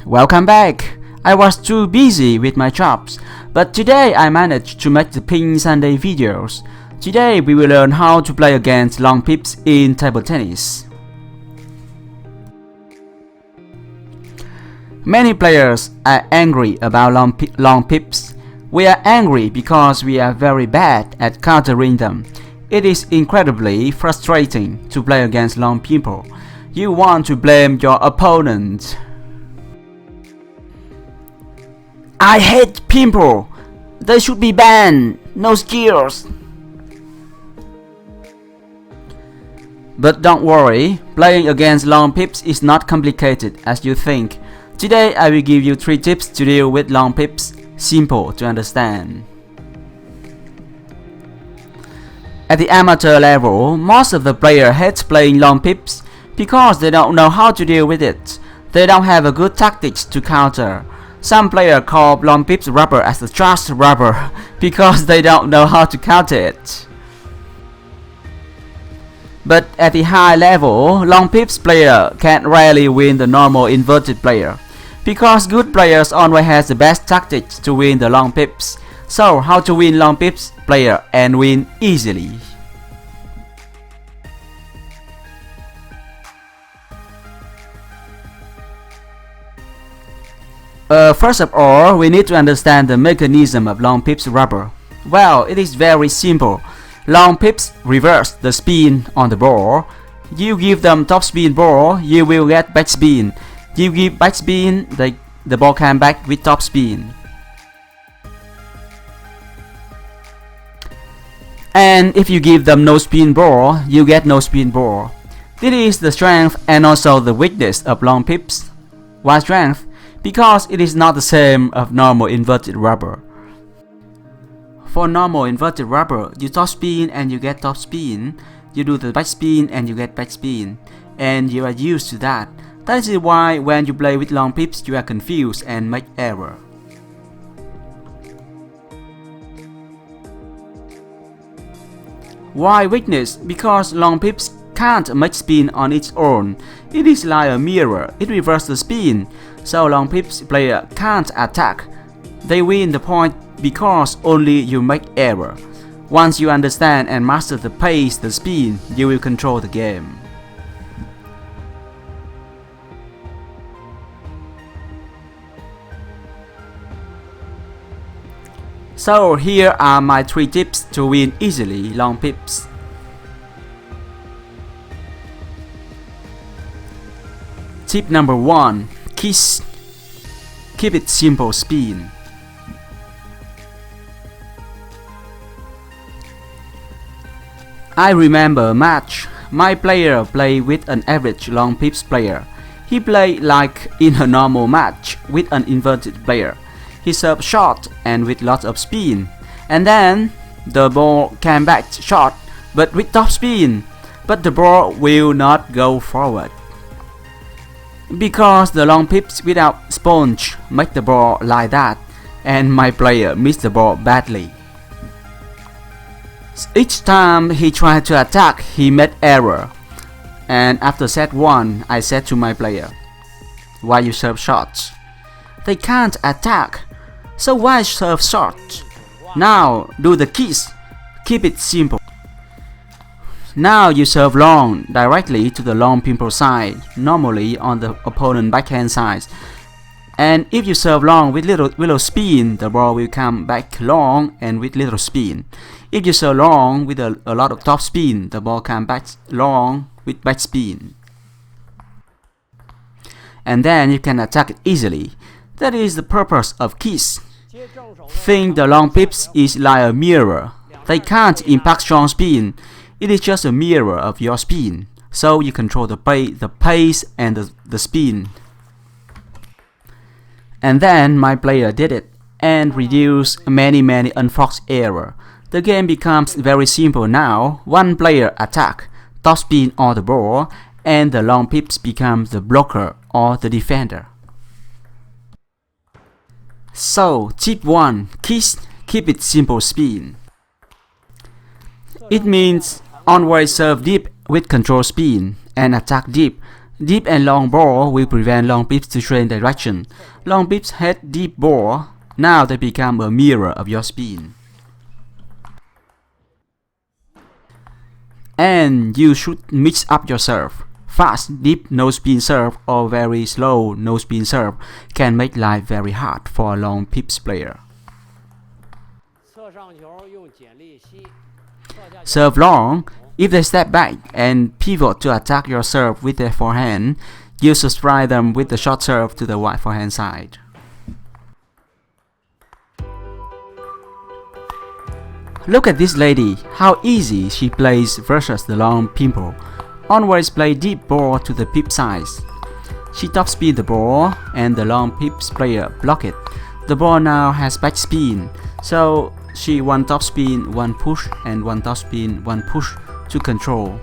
welcome back. I was too busy with my jobs, but today I managed to make the PingSunday videos. Today we will learn how to play against long pips in table tennis. Many players are angry about long pips. We are angry because we are very bad at countering them. It is incredibly frustrating to play against long people. You want to blame your opponent. I hate pimple. They should be banned. No skills. But don't worry, playing against long pips is not complicated as you think. Today I will give you 3 tips to deal with long pips. Simple to understand. At the amateur level, most of the players hate playing long pips because they don't know how to deal with it. They don't have a good tactics to counter. Some players call long pips rubber as the trash rubber because they don't know how to counter it. But at the high level, long pips player can rarely win the normal inverted player because good players always has the best tactics to win the long pips. So how to win long pips player and win easily? First of all, we need to understand the mechanism of long pips rubber. Well, it is very simple. Long pips reverse the spin on the ball. You give them top spin ball, you will get back spin. You give back spin, the ball comes back with top spin. And if you give them no spin ball, you get no spin ball. This is the strength and also the weakness of long pips. Why strength? Because it is not the same of normal inverted rubber. For normal inverted rubber, you top spin and you get top spin. You do the back spin and you get back spin. And you are used to that. That is why when you play with long pips, you are confused and make error. Why weakness? Because long pips can't make spin on its own. It is like a mirror, it reverses the spin. So long pips player can't attack. They win the point because only you make error. Once you understand and master the pace, the spin, you will control the game. So here are my 3 tips to win easily long pips. Tip number 1. Kiss. Keep it simple spin. I remember a match. My player played with an average long pips player. He played like in a normal match with an inverted player. He served short and with lots of spin. And then the ball came back short but with top spin. But the ball will not go forward. Because the long pips without sponge make the ball like that, and my player missed the ball badly. Each time he tried to attack, he made error. And after set 1, I said to my player, why you serve short? They can't attack, so why serve short? Now do the kiss, keep it simple. Now you serve long directly to the long pimple side, normally on the opponent backhand side. And if you serve long with little spin, the ball will come back long and with little spin. If you serve long with a lot of top spin, the ball comes back long with back spin. And then you can attack it easily. That is the purpose of kiss. Think the long pips is like a mirror. They can't impact strong spin. It is just a mirror of your spin, so you control the pace and the spin. And then my player did it and reduced many unforced errors. The game becomes very simple now. One player attack, top spin on the ball, and the long pips becomes the blocker or the defender. So tip 1, kiss, keep it simple spin. It means always serve deep with control spin and attack deep. Deep and long ball will prevent long pips to change direction. Long pips hit deep ball. Now they become a mirror of your spin. And you should mix up your serve. Fast, deep, no spin serve or very slow, no spin serve can make life very hard for a long pips player. Serve long. If they step back and pivot to attack your serve with their forehand, you should strike them with the short serve to the wide forehand side. Look at this lady, how easy she plays versus the long pimple. Always play deep ball to the pip size. She topspin the ball and the long pips player block it. The ball now has backspin, so she one topspin, one push and one topspin, one push to control.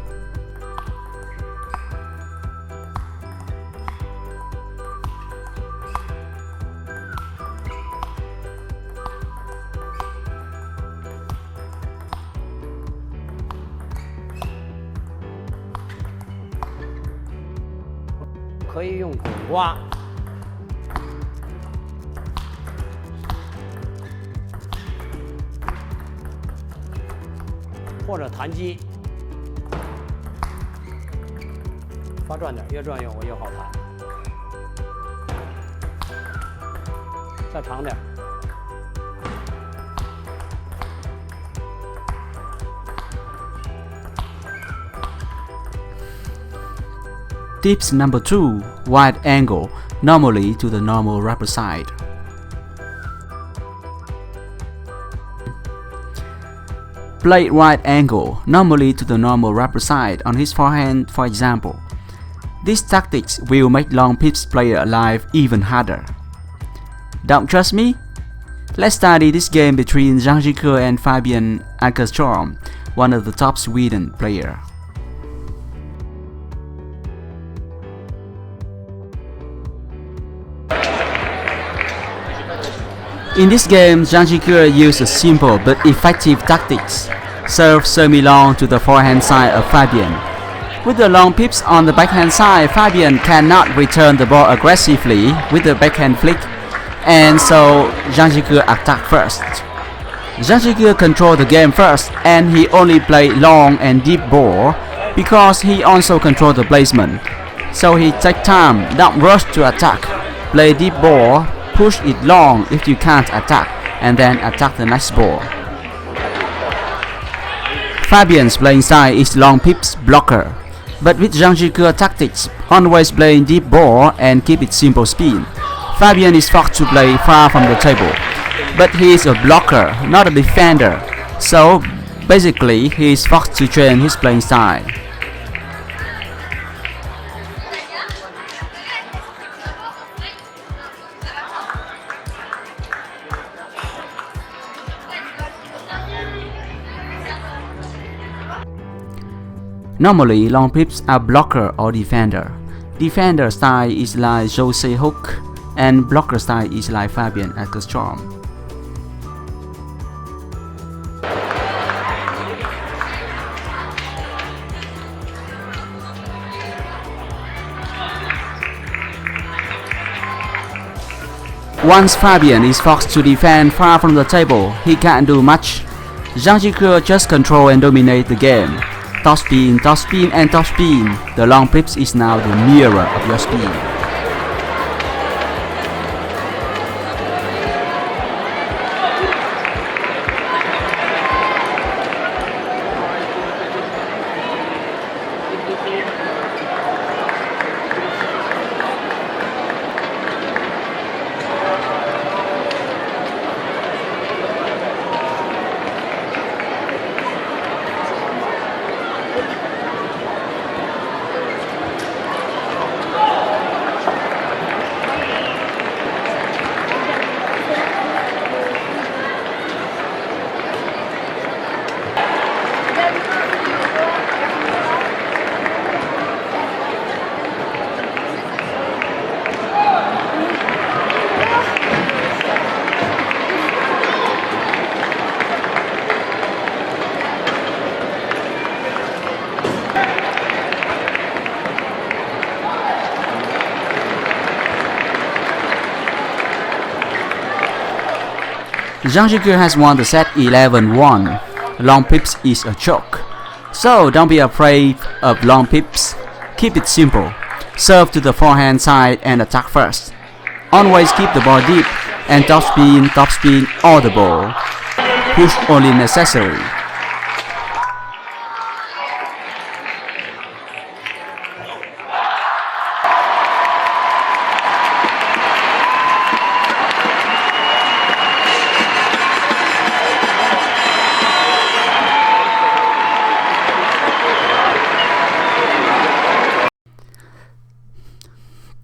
Tips number 2. Wide angle, normally to the normal rubber side. Play wide angle, normally to the normal rubber side on his forehand, for example. This tactics will make long pips player life even harder. Don't trust me? Let's study this game between Zhang Jike and Fabian Ackerstrom, one of the top Sweden player. In this game, Zhang Jike used a simple but effective tactics. Serve semi-long to the forehand side of Fabian. With the long pips on the backhand side, Fabian cannot return the ball aggressively with the backhand flick, and so Zhang Jike attacked first. Zhang Jike controlled the game first, and he only played long and deep ball because he also controlled the placement. So he take time, don't rush to attack. Play deep ball, push it long if you can't attack, and then attack the next ball. Fabian's playing style is long pips blocker, but with Zhang Jike tactics, always playing deep ball and keep it simple spin. Fabian is forced to play far from the table, but he is a blocker, not a defender, so basically he is forced to change his playing style. Normally, long pips are blocker or defender. Defender style is like Jose Hook, and blocker style is like Fabian Ackerstrom. Once Fabian is forced to defend far from the table, he can't do much. Zhang Jike just control and dominate the game. Topspin, and topspin. The long pips is now the mirror of your spin. Zhangjiger has won the set 11-1. Long pips is a joke. So don't be afraid of long pips. Keep it simple. Serve to the forehand side and attack first. Always keep the ball deep and topspin all the ball. Push only necessary.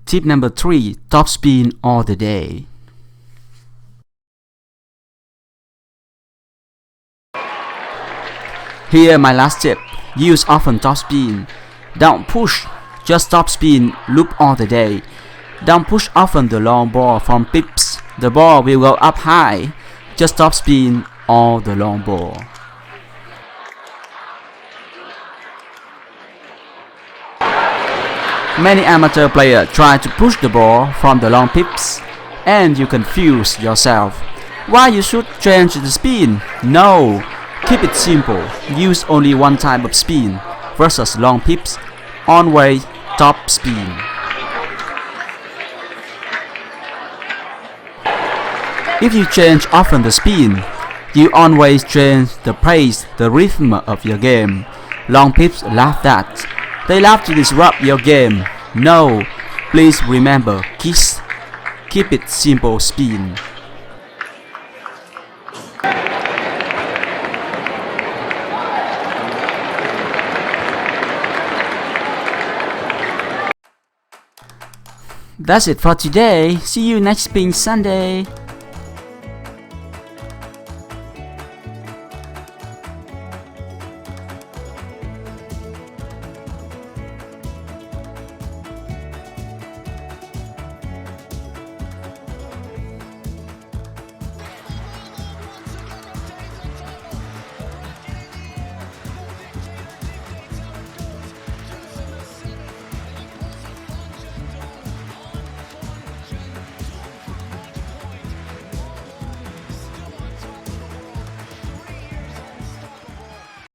Tip number 3. Topspin all the day. Here my last tip. Use often topspin. Don't push, just topspin loop all the day. Don't push often the long ball from pips. The ball will go up high. Just topspin all the long ball. Many amateur players try to push the ball from the long pips, and you confuse yourself. Why you should change the spin? No, keep it simple. Use only one type of spin versus long pips. Always top spin. If you change often the spin, you always change the pace, the rhythm of your game. Long pips laugh that. They love to disrupt your game. No, please remember, kids, keep it simple spin. That's it for today. See you next PingSunday.